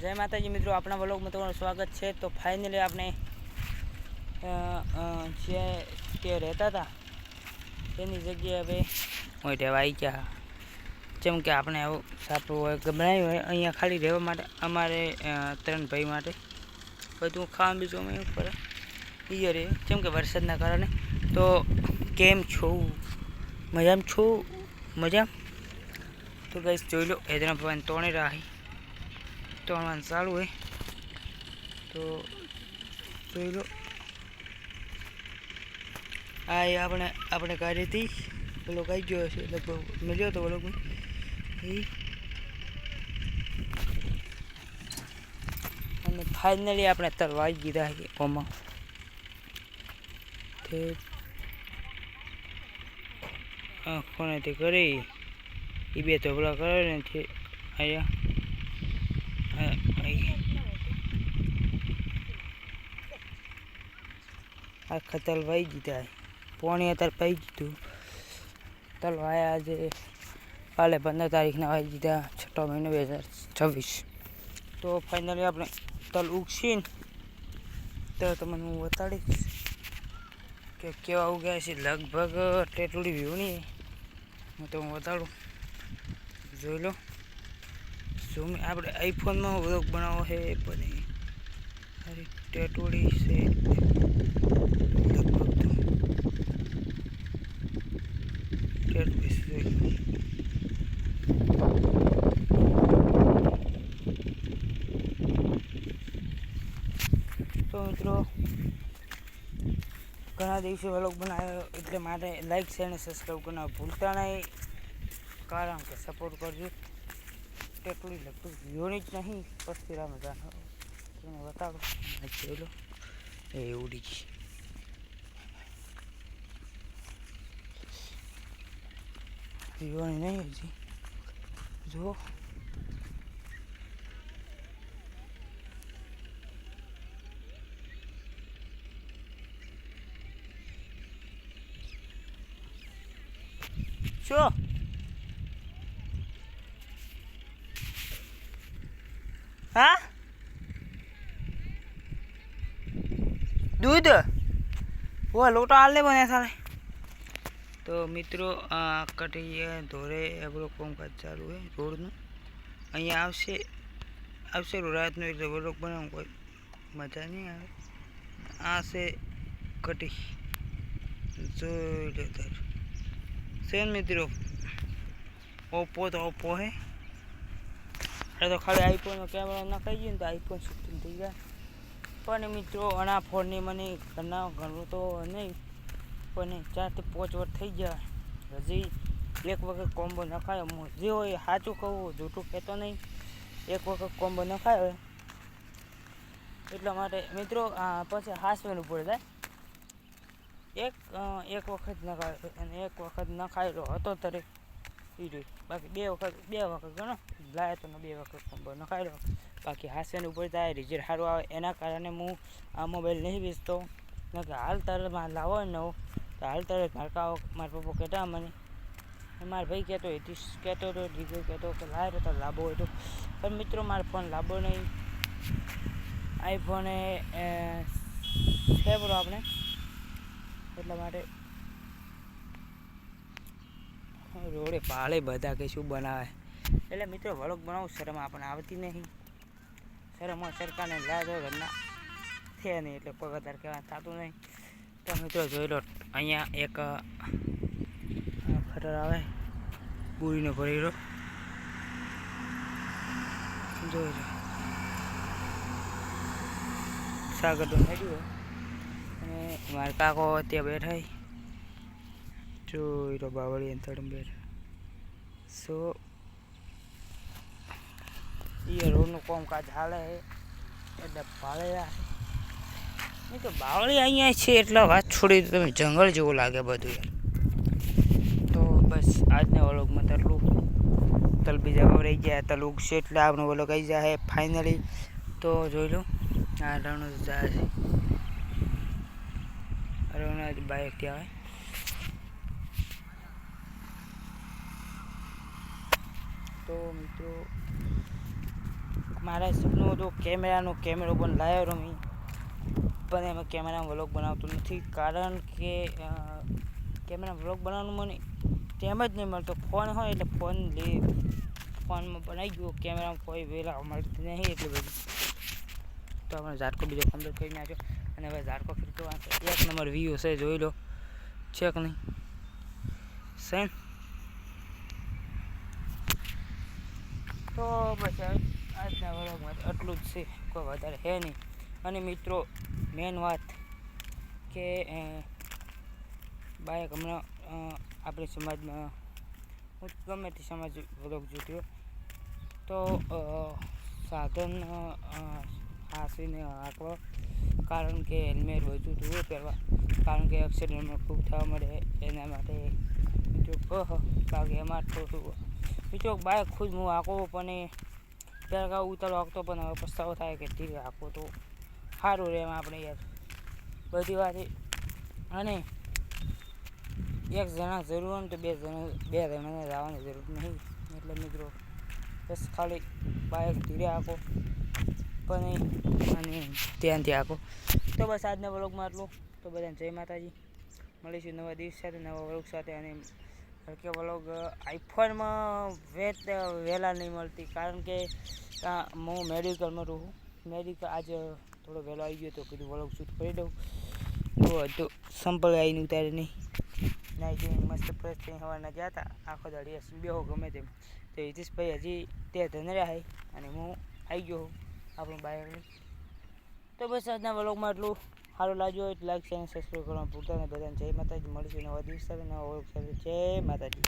જય માતાજી મિત્રો, આપણા વ્લોગમાં તમારું સ્વાગત છે। તો ફાઇનલી આપણે જે રહેતા હતા તેની જગ્યાએ હવે મોઢે આવી ગયા। જેમ કે આપણે આવું સાપડું હોય બનાવ્યું હોય અહીંયા ખાલી રહેવા માટે અમારે 3 ભાઈ માટે બધું ખાવાનું બીજું અમે ઉપર એ રહે જેમ કે વરસાદના કારણે। તો કેમ છો? મજામાં છો? મજા? તો ગાઈસ જોઈ લો, એદના પવન તોણી રાહી તોડવાનું ચાલુ હોય તો જોઈ લો। આ આપણે કાઢી હતી પેલો કાઢી ગયો છે, લગભગ મળ્યો હતો વ્લોગમાં અને ફાઇનલી આપણે તરવાઈ દીધા છે ઓમાં તે કોનેથી કરી એ બે ધોબળા કરે ને છે અહીંયા આખા તલ વાઈ દીધા। પોણી અત્યારે પાઈ દીધું તલ વાયા આજે કાલે 15 તારીખના વાઈ દીધા, 6 મહિનો 2026। તો ફાઇનલી આપણે તલ ઉગશે ને તો તમને હું બતાડીશ કે કેવા ઉગ્યા છે। લગભગ ટેટુડી વ્યૂની હું તો હું બતાડું, જોઈ લો। ઝૂમ આપણે આઈફોનમાં વ્લોગ બનાવો છે પણ મારી ટેટુડી છે લગભગ ટેટુડી જોઈ લો। તો મિત્રો ઘણા દિવસે વ્લોગ બનાવ્યો એટલે માટે લાઈક શેર અને સબસ્ક્રાઈબ કરવાનું ભૂલતા નહીં, કારણ કે સપોર્ટ કરજો। ટેટુડી લગભગ યોની જ નહીં પસ્તી રામજાન તમને બતાવો, જોઈ લો એ ઉડી ગઈ। યોની નહીં હજી જો શું હા દૂધ વો લોટા હાલ બને સારે। તો મિત્રો આ કટી ધોરે એબરો કામકાજ ચાલુ હોય રોડનું, અહીંયા આવશે રાતનું એટલે વ્લોગ બનાવવું કોઈ મજા નહીં આવે। આ છે કટી જોઈ લો તાર છે મિત્રો, ઓપ્પો તો ઓપ્પો હે તો ખાલી આઈફોનનો કેમેરા નખાઈ ગયો ને તો આઈફોન 16 થઈ ગયા। પણ મિત્રો આના ફોનની મને ઘણું તો નહીં પણ 4 થી 5 વર્ષ થઈ ગયા, હજી એક વખત કોમ્બો નખાયો। હું જે હોય સાચું કહું, જૂઠું કહેતો નહીં। એક વખત કોમ્બો નખાયો એટલા માટે મિત્રો પછી હાસવાનું પડે જાય। એક વખત નખાયો અને એક વખત નખાયેલો હતો ત્યારે એ રહ્યું, બાકી બે વખત ગણો લાયા તો 2 વખત કોમ્બો નખાયેલો। બાકી હાસવાનું ઉપર થાય રિઝલ્ટ સારું આવે એના કારણે હું આ મોબાઈલ નહીં વેચતો, કારણ કે હાલ તરત લાવો ને નવો તો હાલ તરત મારા પપ્પા કહેતા મને, મારા ભાઈ કહેતો હતો દીકરો કહેતો કે લાવે તો લાભો હોય તો, પણ મિત્રો મારો ફોન લાભો નહીં। આઈફોન છે બરો આપણે એટલા માટે રોડે પાળે બધા કે શું બનાવે એટલે મિત્રો વ્લોગ બનાવું શરમ આપણને આવતી નહીં। શરમ સરકારને લાજો ઘરના છે નહીં એટલે પગાર કહેવા થતું નહીં। તો મિત્રો જોઈ લો, અહીંયા એક ખટર આવે પૂરીનો ભરેલો જોઈ લો, સાગર તો હેડ્યું અને મારા કાકો ત્યાં બેઠા જોઈ લો, બાવળી તળમ બેઠા। સો એ રોડનું કામકાજ હાલે એટલે ભાળેલા નહીં તો બાવળી અહીંયા છે એટલે વાત છોડી તો તમે જંગલ જેવું લાગે બધું યાર। તો બસ આજના વ્લોગમાં તરલું તલ બીજા રહી ગયા, તલ ઉગશે એટલે આપણો વ્લોગ આવી જાય ફાઇનલી। તો જોઈ લો આ રણું જાય છે, રણું બાઇકથી આવે તો મિત્રો મારા સપનું હતું કેમેરો પણ લાવ્યો રમી, પણ એમાં કેમેરામાં વ્લોગ બનાવતો નથી, કારણ કે કેમેરા વ્લોગ બનાવવાનું મને ટાઈમ જ નહીં મળતો. ફોન હોય એટલે ફોનમાં બનાવી ગયો, કેમેરામાં કોઈ વેલા મળતી નહીં એટલી બધી. તો આપણે ઝાટકો બીજો કમ્પ્લીટ કરી નાખ્યો, અને હવે ઝાટકો ફિટ કરવાનો છે. 1 નંબર વ્યૂ છે, જોઈ લો છે કે નહીં સેન. તો બસ આજના વ્લોગમાં આટલું જ છે, કોઈ વધારે છે નહીં. અને મિત્રો મેન વાત કે બાઈક હમણાં આપણી સમાજમાં હું ગમે તે સમાજ વ્લોગ જોતી હોય તો સાધન હાંસીને હાંકવા, કારણ કે હેલ્મેટ બધું ધોવું પહેરવા, કારણ કે એક્સિડન્ટમાં ખૂબ થવા મળે એના માટે મિત્રો બાકી એમાં થોડું મિત્રો બાઈક ખુદ હું હાંકું, પણ ત્યારે કાં ઉતારો હાંકતો, પણ હવે પસ્તાવો થાય કે ધીરે હાંકવો તો સારું રહે. એમાં આપણે યાર બધી વાત. અને એક જણા જરૂર હોય ને તો બે જણાને જવાની જરૂર નહીં. એટલે મિત્રો બસ ખાલી બાઈક ધીરે હાંકો પણ અને ધ્યાનથી હાંકો. તો બસ આજના વ્લોગમાં આટલું. તો બધાને જય માતાજી, મળીશું નવા દિવસ સાથે, નવા વ્લોગ સાથે. અને કે વ્લોગ આઈફોનમાં વહેલા નહીં મળતી, કારણ કે હું મેડિકલમાં રહું. મેડિકલ આજે થોડો વહેલો આવી ગયો તો કીધું વ્લોગ શૂટ કરી દઉં. તો સંપલ આવીને ઉતારે નહીં, નાઈ જોઈને મસ્ત ફ્રેશ થઈને સવારના ગયા હતા. આખો દાડી બેહો ગમે તેમ. તો હિતેશભાઈ હજી તે ધન રહ્યા, અને હું આવી ગયો આપણું બાઈક. તો બસ આજના વ્લોગમાં એટલું. સારું લાગ્યું હોય તો લાઈક, શેર અને સબસ્ક્રાઈબ કરવાનું ભૂલતા નહીં. બધાને જય માતાજી, મળીશું નવા દિવસ સાથે, નવા વ્લોગ સાથે. જય માતાજી.